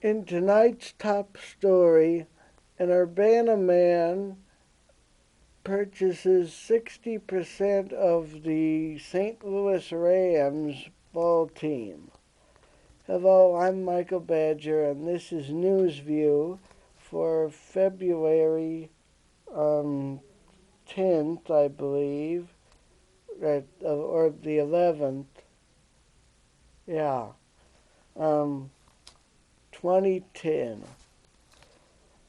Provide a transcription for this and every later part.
In tonight's top story, an Urbana man purchases 60% of the St. Louis Rams ball team. Hello, I'm Michael Badger, and this is News View for February 10th, I believe, or the 11th. Yeah, um, 2010.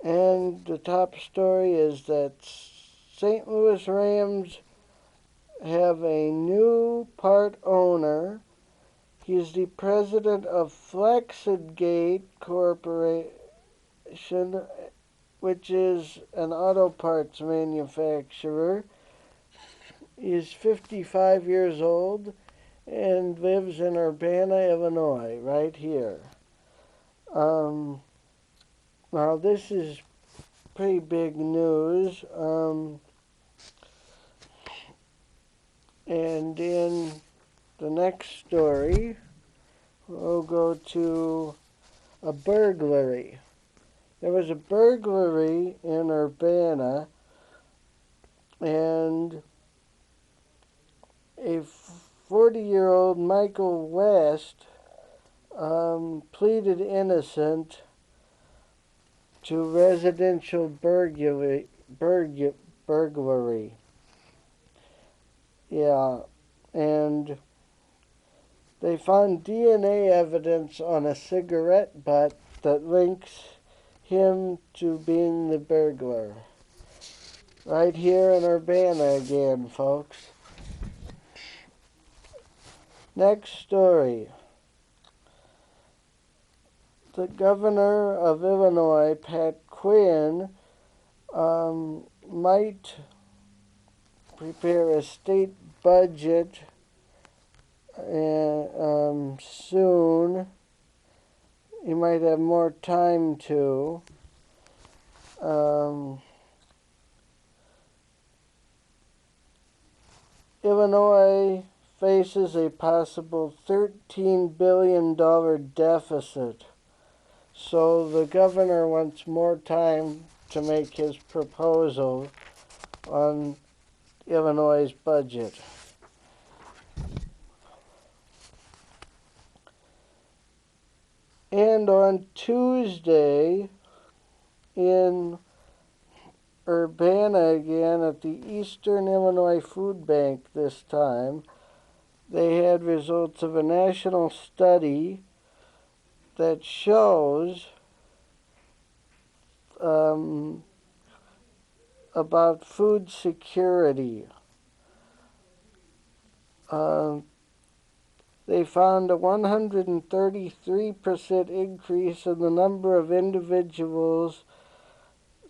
And the top story is that St. Louis Rams have a new part owner. He's the president of Flexigate Corporation, which is an auto parts manufacturer. He's 55 years old and lives in Urbana, Illinois, right here. Now, this is pretty big news. And in the next story, we'll go to a burglary. There was a burglary in Urbana, and a 40-year-old Michael West pleaded innocent to residential burglary. Yeah, and they found DNA evidence on a cigarette butt that links him to being the burglar. Right here in Urbana again, folks. Next story. The governor of Illinois, Pat Quinn, might prepare a state budget soon. He might have more time to. Illinois faces a possible $13 billion deficit. So the governor wants more time to make his proposal on Illinois' budget. And on Tuesday, in Urbana again, at the Eastern Illinois Food Bank this time, they had results of a national study that shows about food security. They found a 133% increase in the number of individuals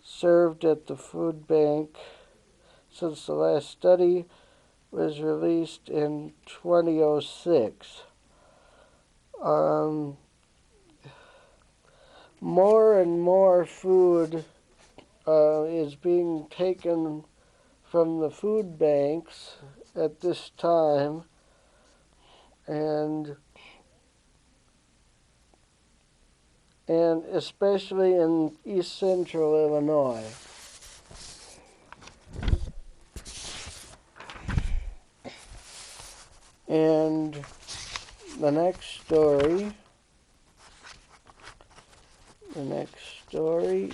served at the food bank since the last study was released in 2006. More and more food is being taken from the food banks at this time, and especially in East Central Illinois. And the next story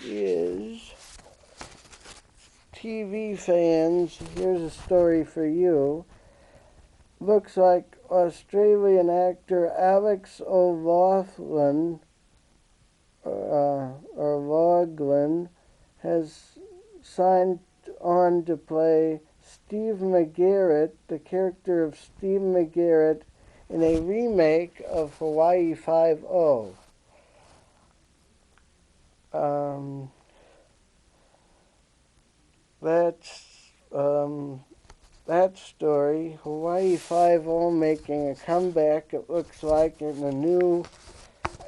is TV fans. Here's a story for you. Looks like Australian actor Alex O'Loughlin has signed on to play Steve McGarrett, the character of Steve McGarrett, in a remake of Hawaii Five-0. That story, Hawaii Five-0 making a comeback, it looks like, in a new.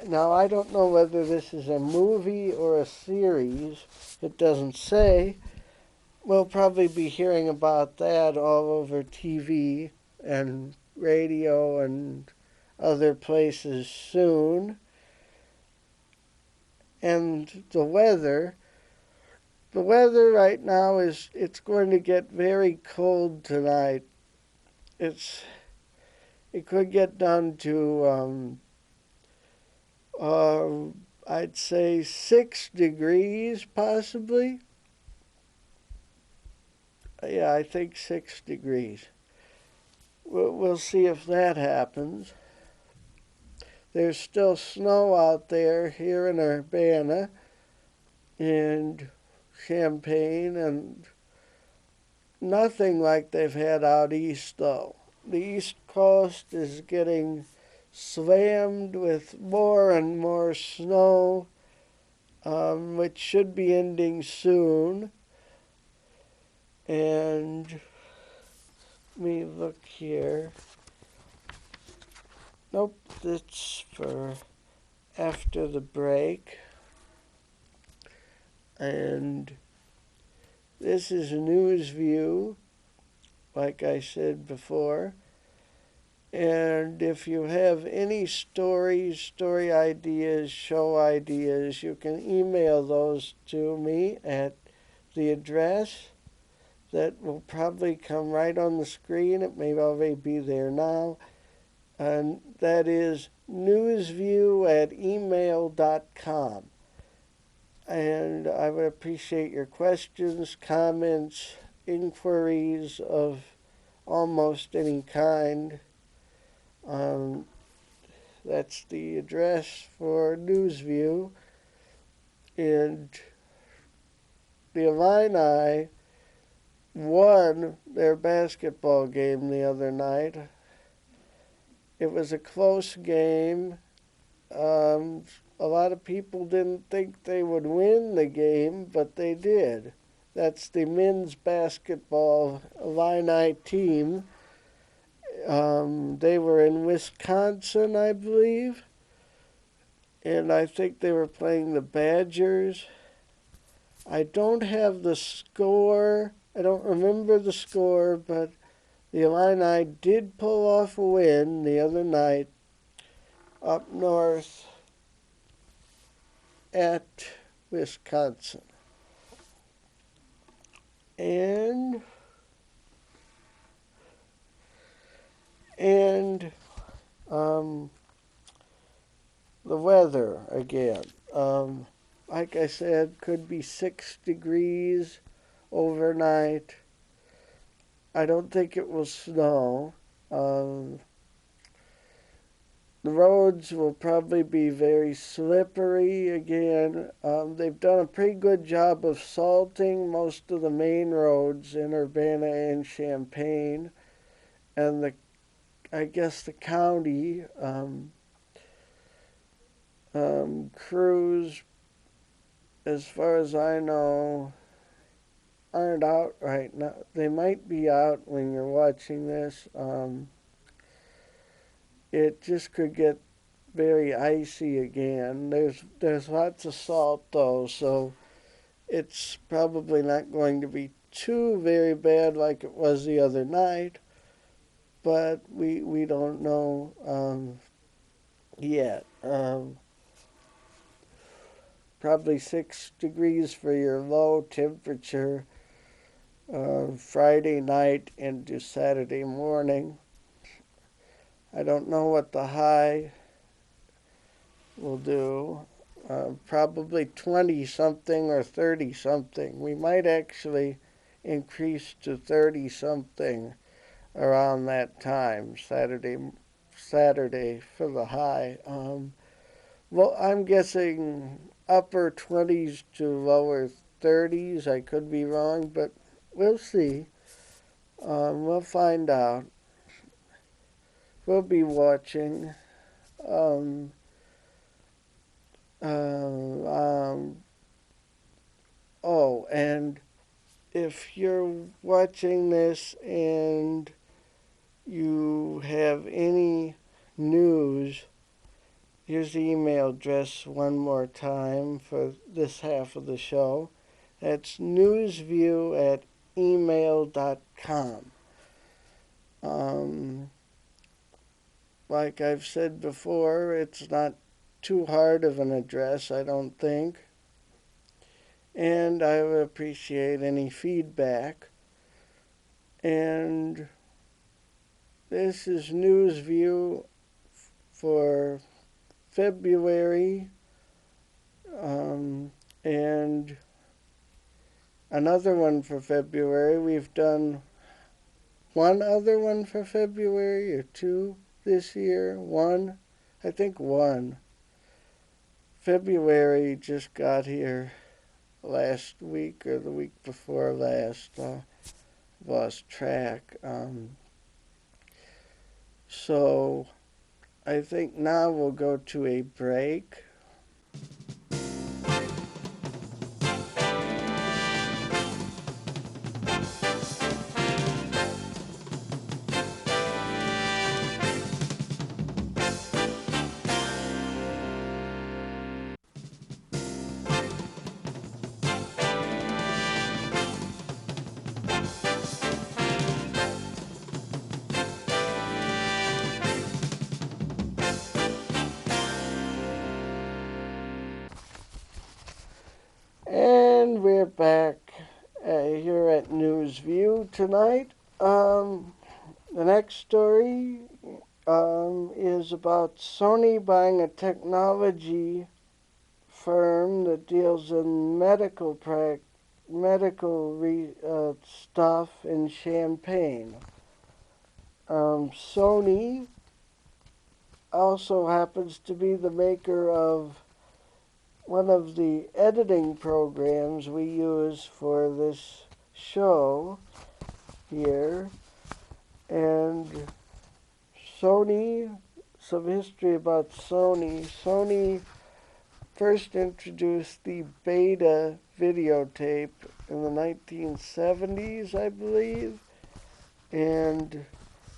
Now, I don't know whether this is a movie or a series. It doesn't say. We'll probably be hearing about that all over TV and radio and other places soon. And the weather right now it's going to get very cold tonight. It's it could get down to uh, I'd say 6 degrees possibly. Yeah, I think 6 degrees. We'll see if that happens. There's still snow out there here in Urbana and Champaign, and nothing like they've had out east, though. The East Coast is getting slammed with more and more snow, which should be ending soon. And let me look here. Nope, that's for after the break. And this is News View, like I said before. And if you have any stories, story ideas, show ideas, you can email those to me at the address that will probably come right on the screen. It may already be there now. And that is newsview@email.com. And I would appreciate your questions, comments, inquiries of almost any kind. Um, that's the address for Newsview. And the Illini won their basketball game the other night. It was a close game. A lot of people didn't think they would win the game, but they did. That's the men's basketball Illini team. They were in Wisconsin, I believe, and I think they were playing the Badgers. I don't have the score. I don't remember the score, but the Illini did pull off a win the other night up north at Wisconsin. And um, the weather again. Like I said, could be 6 degrees overnight. I don't think it will snow. Um, the roads will probably be very slippery again. They've done a pretty good job of salting most of the main roads in Urbana and Champaign, and I guess the county crews, as far as I know, aren't out right now. They might be out when you're watching this. It just could get very icy again. There's lots of salt though, so it's probably not going to be too very bad like it was the other night. But we don't know yet. Probably 6 degrees for your low temperature Friday night into Saturday morning. I don't know what the high will do. Probably 20 something or 30 something. We might actually increase to 30 something around that time, Saturday for the high. Well, I'm guessing upper 20s to lower 30s. I could be wrong, but we'll see. We'll find out. We'll be watching. Um, uh, um, oh, and if you're watching this and you have any news, here's the email address one more time for this half of the show. That's newsview@email.com. Um, like I've said before, it's not too hard of an address, I don't think. And I would appreciate any feedback. And this is News View for February. And another one for February. We've done one other one for February or two this year. One? I think one. February just got here last week or the week before last. Lost track. So I think now we'll go to a break. And we're back here at News View tonight. The next story is about Sony buying a technology firm that deals in medical stuff in Champaign. Sony also happens to be the maker of one of the editing programs we use for this show here. And Sony, some history about Sony. Sony first introduced the Beta videotape in the 1970s, I believe. And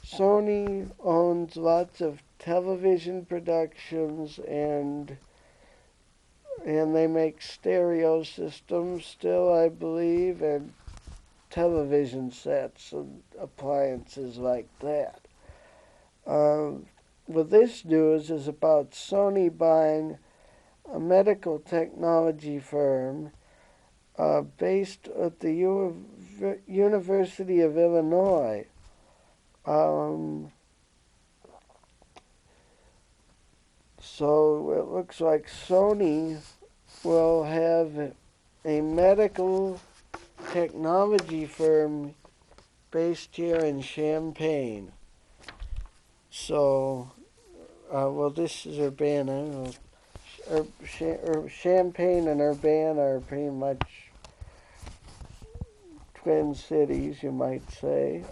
Sony owns lots of television productions and they make stereo systems still, I believe, and television sets and appliances like that. Well, this news is about Sony buying a medical technology firm based at the University of Illinois. So it looks like Sony will have a medical technology firm based here in Champaign. So, well, this is Urbana. Champaign and Urbana are pretty much twin cities, you might say.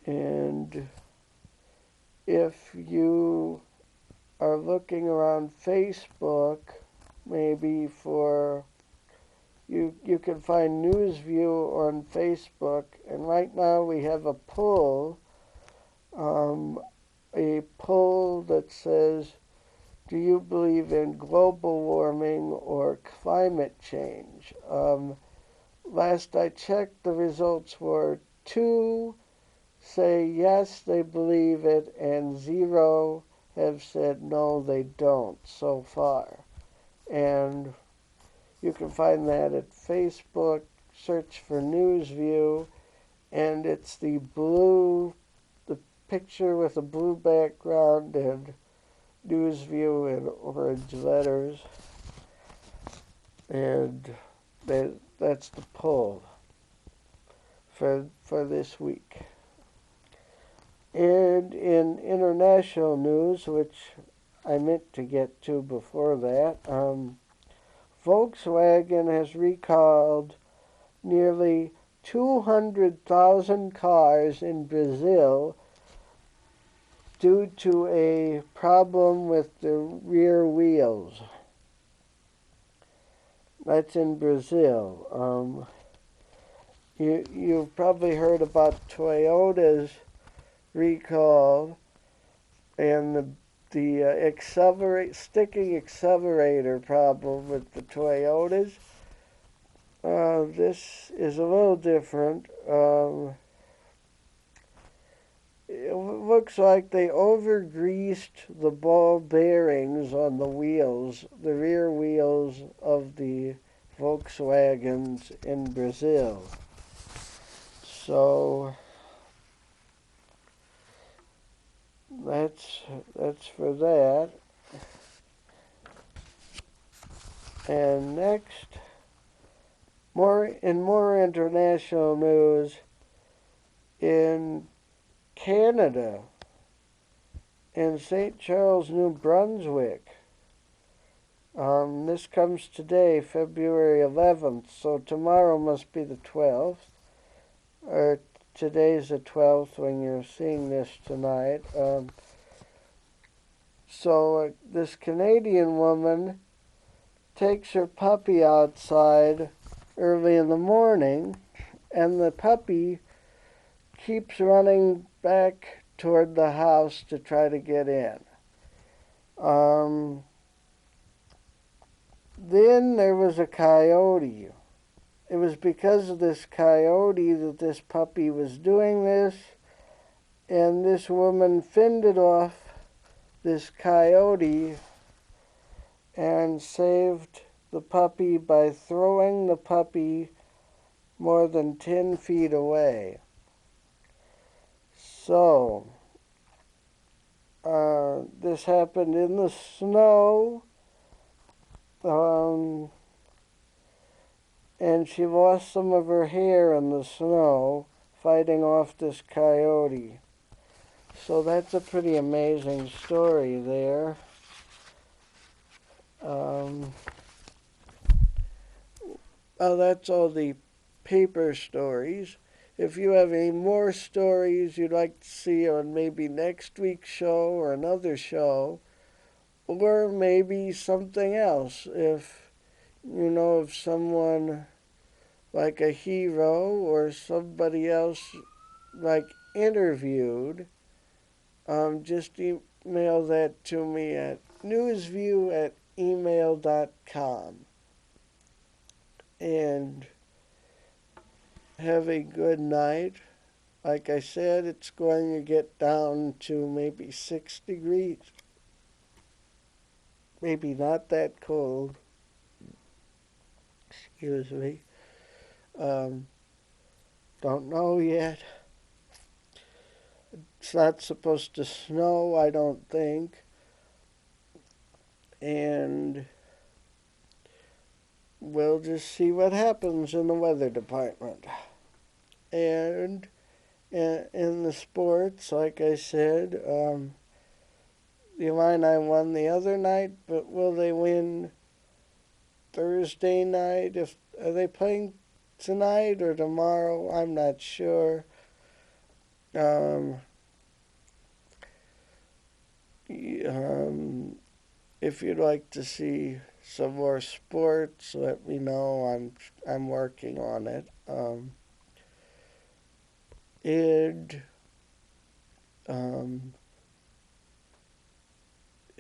And if you are looking around Facebook, maybe for you can find NewsView on Facebook, and right now we have a poll that says, do you believe in global warming or climate change? Last I checked, the results were 2 say yes, they believe it, and 0 have said no, they don't so far. And you can find that at Facebook, search for NewsView, and it's the picture with a blue background and NewsView in orange letters. And that's the poll for this week. And in international news, which I meant to get to before that, Volkswagen has recalled nearly 200,000 cars in Brazil due to a problem with the rear wheels. That's in Brazil. You've probably heard about Toyota's recall and the sticking accelerator problem with the Toyotas. This is a little different. It looks like they over-greased the ball bearings on the wheels, the rear wheels of the Volkswagens in Brazil. So that's for that. And next, more international news, in Canada, in St. Charles, New Brunswick. This comes today, February 11th, so tomorrow must be the 12th, or today's the 12th when you're seeing this tonight. So this Canadian woman takes her puppy outside early in the morning, and the puppy keeps running back toward the house to try to get in. Then there was a coyote. It was because of this coyote that this puppy was doing this, and this woman fended off this coyote and saved the puppy by throwing the puppy more than 10 feet away. So, this happened in the snow, and she lost some of her hair in the snow fighting off this coyote. So that's a pretty amazing story there. That's all the paper stories. If you have any more stories you'd like to see on maybe next week's show or another show, or maybe something else, if you know of someone like a hero or somebody else like interviewed, just email that to me at newsview@email.com. And have a good night. Like I said, it's going to get down to maybe 6 degrees. Maybe not that cold. Excuse me. Don't know yet. It's not supposed to snow, I don't think. And we'll just see what happens in the weather department. And in the sports, like I said, the Illini won the other night, but will they win Thursday night? Are they playing tonight or tomorrow? I'm not sure. If you'd like to see some more sports, let me know. I'm working on it.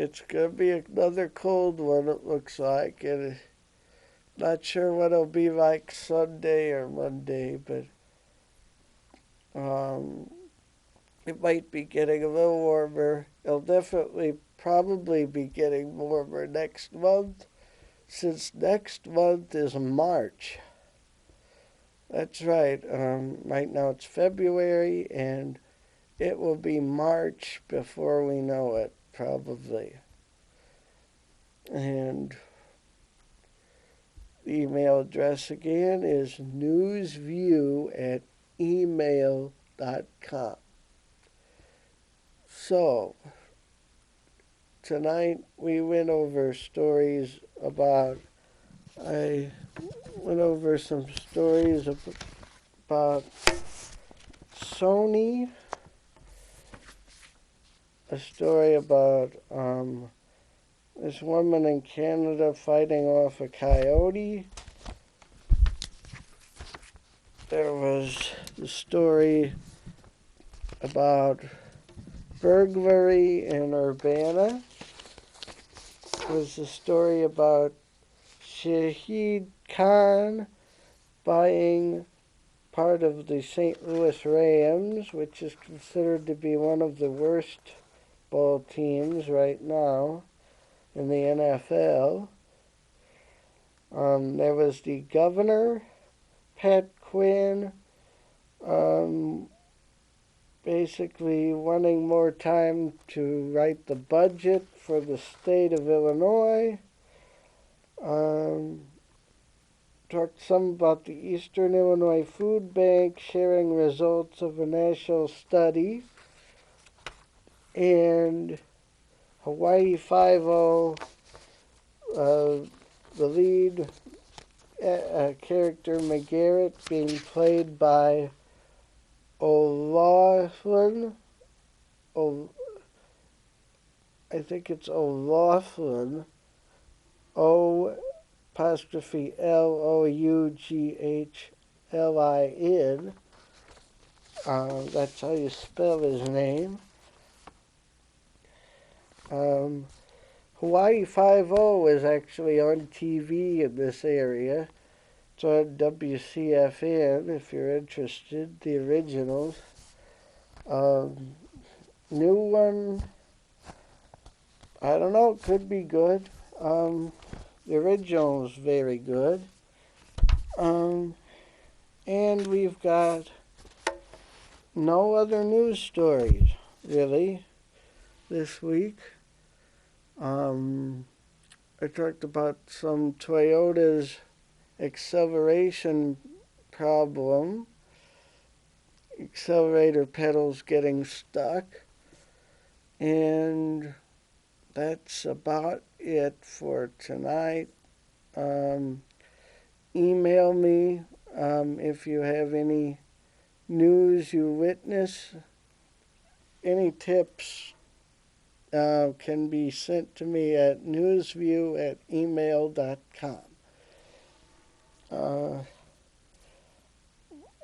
It's gonna be another cold one. It looks like, and not sure what it'll be like Sunday or Monday, but it might be getting a little warmer. It'll definitely probably be getting warmer next month, since next month is March. That's right. Right now it's February, and it will be March before we know it, probably. And the email address again is newsview@email.com. So, tonight we went over stories about, I went over some stories about Sony, a story about this woman in Canada fighting off a coyote. There was the story about burglary in Urbana. There was the story about Shahid Khan buying part of the St. Louis Rams, which is considered to be one of the worst ball teams right now in the NFL. There was the governor, Pat Quinn, basically wanting more time to write the budget for the state of Illinois. Talked some about the Eastern Illinois Food Bank sharing results of a national study. And Hawaii Five-0, the lead character McGarrett being played by O'Laughlin. I think it's O'Laughlin. O'Loughlin. That's how you spell his name. Hawaii Five-0 is actually on TV in this area. It's on WCFN if you're interested, the originals. New one, I don't know, could be good. The original's very good. And we've got no other news stories, really, this week. I talked about some Toyota's acceleration problem. Accelerator pedals getting stuck. And that's about it for tonight. Email me if you have any news you witness. Any tips can be sent to me at newsview@email.com.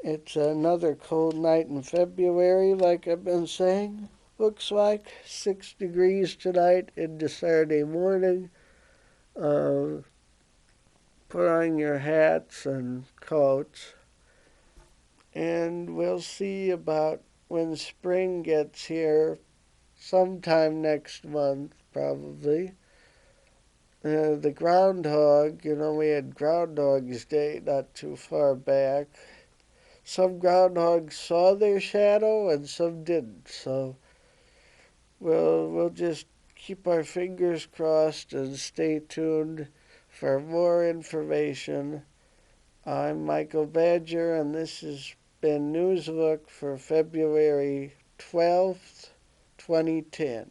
It's another cold night in February, like I've been saying. Looks like 6 degrees tonight into Saturday morning. Put on your hats and coats. And we'll see about when spring gets here sometime next month, probably. The groundhog, we had Groundhog's Day not too far back. Some groundhogs saw their shadow and some didn't, so we'll just keep our fingers crossed and stay tuned for more information. I'm Michael Badger, and this has been Newslook for February 12th, 2010.